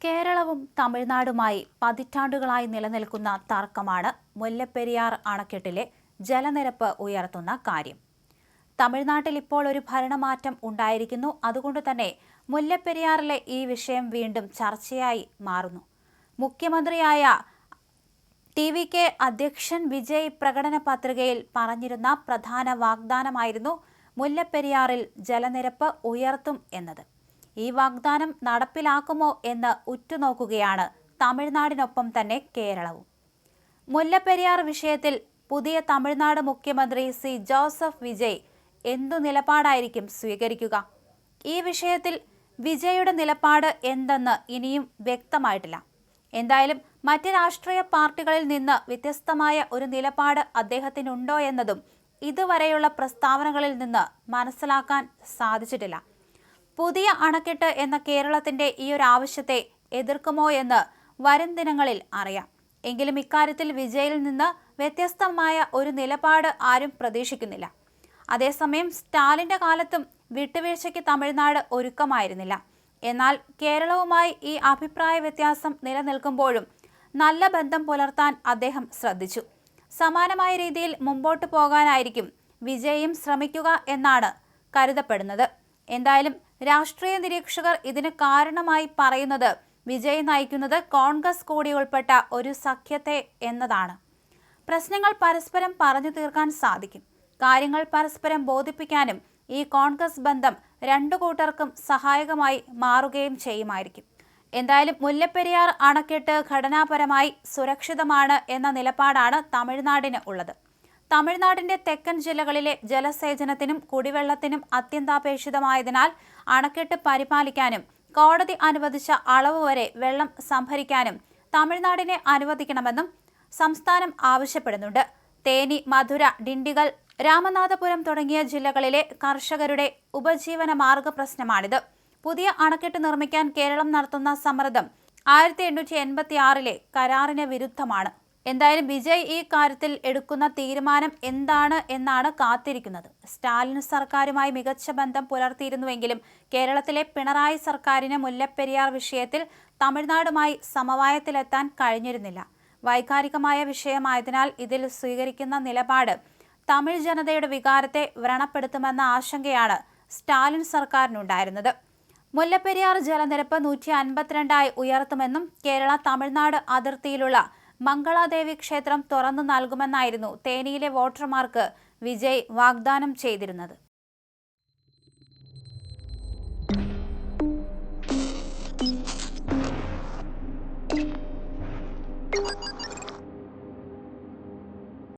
കേരളവും തമിഴ്നാടുമായി പതിറ്റാണ്ടുകളായി നിലനിൽക്കുന്ന തർക്കമാണ് മുല്ലപ്പെരിയാർ അണക്കെട്ടിലെ ജലനിരപ്പ് ഉയർത്തുന്ന കാര്യം. തമിഴ്നാട്ടിൽ ഇപ്പോൾ ഒരു ഭരണമാറ്റം ഉണ്ടായിരിക്കുന്നു. അതുകൊണ്ട് തന്നെ മുല്ലപ്പെരിയാറിലെ ഈ വിഷയം വീണ്ടും ചർച്ചയായി മാറുന്നു. മുഖ്യമന്ത്രിയായ ടി.വി.കെ. അധ്യക്ഷൻ വിജയ് പ്രകടന പത്രികയിൽ പറഞ്ഞിരുന്ന പ്രധാന വാഗ്ദാനമായിരുന്നു മുല്ലപ്പെരിയാറിൽ ജലനിരപ്പ് ഉയർത്തും എന്നത്. ഈ വാഗ്ദാനം നടപ്പിലാക്കുമോ എന്ന് ഉറ്റുനോക്കുകയാണ് തമിഴ്നാടിനൊപ്പം തന്നെ കേരളവും. മുല്ലപ്പെരിയാർ വിഷയത്തിൽ പുതിയ തമിഴ്നാട് മുഖ്യമന്ത്രി സി ജോസഫ് വിജയ് എന്തു നിലപാടായിരിക്കും സ്വീകരിക്കുക? ഈ വിഷയത്തിൽ വിജയുടെ നിലപാട് എന്തെന്ന് ഇനിയും വ്യക്തമായിട്ടില്ല. എന്തായാലും മറ്റ് രാഷ്ട്രീയ പാർട്ടികളിൽ നിന്ന് വ്യത്യസ്തമായ ഒരു നിലപാട് അദ്ദേഹത്തിനുണ്ടോ എന്നതും ഇതുവരെയുള്ള പ്രസ്താവനകളിൽ നിന്ന് മനസ്സിലാക്കാൻ സാധിച്ചിട്ടില്ല. പുതിയ അണക്കെട്ട് എന്ന കേരളത്തിന്റെ ഈ ഒരു ആവശ്യത്തെ എതിർക്കുമോ എന്ന് വരും ദിനങ്ങളിൽ അറിയാം. എങ്കിലും ഇക്കാര്യത്തിൽ വിജയിൽ നിന്ന് വ്യത്യസ്തമായ ഒരു നിലപാട് ആരും പ്രതീക്ഷിക്കുന്നില്ല. അതേസമയം സ്റ്റാലിന്റെ കാലത്തും വിട്ടുവീഴ്ചയ്ക്ക് തമിഴ്നാട് ഒരുക്കമായിരുന്നില്ല. എന്നാൽ കേരളവുമായി ഈ അഭിപ്രായ വ്യത്യാസം നിലനിൽക്കുമ്പോഴും നല്ല ബന്ധം പുലർത്താൻ അദ്ദേഹം ശ്രദ്ധിച്ചു. സമാനമായ രീതിയിൽ മുമ്പോട്ട് പോകാനായിരിക്കും വിജയും ശ്രമിക്കുക എന്നാണ് കരുതപ്പെടുന്നത്. എന്തായാലും രാഷ്ട്രീയ നിരീക്ഷകർ ഇതിന് കാരണമായി പറയുന്നത് വിജയ് നയിക്കുന്നത് കോൺഗ്രസ് കൂടി ഉൾപ്പെട്ട ഒരു സഖ്യത്തെ എന്നതാണ്. പ്രശ്നങ്ങൾ പരസ്പരം പറഞ്ഞു തീർക്കാൻ സാധിക്കും. കാര്യങ്ങൾ പരസ്പരം ബോധിപ്പിക്കാനും ഈ കോൺഗ്രസ് ബന്ധം രണ്ടു കൂട്ടർക്കും സഹായകമായി മാറുകയും ചെയ്യുമായിരിക്കും. എന്തായാലും മുല്ലപ്പെരിയാർ അണക്കെട്ട് ഘടനാപരമായി സുരക്ഷിതമാണ് എന്ന നിലപാടാണ് തമിഴ്നാടിന് ഉള്ളത്. തമിഴ്നാടിന്റെ തെക്കൻ ജില്ലകളിലെ ജലസേചനത്തിനും കുടിവെള്ളത്തിനും അത്യന്താപേക്ഷിതമായതിനാൽ അണക്കെട്ട് പരിപാലിക്കാനും കോടതി അനുവദിച്ച അളവ് വരെ വെള്ളം സംഭരിക്കാനും തമിഴ്നാടിനെ അനുവദിക്കണമെന്നും സംസ്ഥാനം ആവശ്യപ്പെടുന്നുണ്ട്. തേനി, മധുര, ഡിണ്ടിഗൽ, രാമനാഥപുരം തുടങ്ങിയ ജില്ലകളിലെ കർഷകരുടെ ഉപജീവന മാർഗ പ്രശ്നമാണിത്. പുതിയ അണക്കെട്ട് നിർമ്മിക്കാൻ കേരളം നടത്തുന്ന സമ്മർദ്ദം 1886 കരാറിന് വിരുദ്ധമാണ്. എന്തായാലും വിജയ് ഈ കാര്യത്തിൽ എടുക്കുന്ന തീരുമാനം എന്താണ് എന്നാണ് കാത്തിരിക്കുന്നത്. സ്റ്റാലിൻ സർക്കാരുമായി മികച്ച ബന്ധം പുലർത്തിയിരുന്നുവെങ്കിലും കേരളത്തിലെ പിണറായി സർക്കാരിന് മുല്ലപ്പെരിയാർ വിഷയത്തിൽ തമിഴ്നാടുമായി സമവായത്തിലെത്താൻ കഴിഞ്ഞിരുന്നില്ല. വൈകാരികമായ വിഷയമായതിനാൽ ഇതിൽ സ്വീകരിക്കുന്ന നിലപാട് തമിഴ് ജനതയുടെ വികാരത്തെ വ്രണപ്പെടുത്തുമെന്ന ആശങ്കയാണ് സ്റ്റാലിൻ സർക്കാരിനുണ്ടായിരുന്നത്. മുല്ലപ്പെരിയാർ ജലനിരപ്പ് 152 ഉയർത്തുമെന്നും കേരള തമിഴ്നാട് അതിർത്തിയിലുള്ള മംഗളാദേവി ക്ഷേത്രം തുറന്നു നൽകുമെന്നായിരുന്നു തേനിയിലെ വോട്ടർമാർക്ക് വിജയ് വാഗ്ദാനം ചെയ്തിരുന്നത്.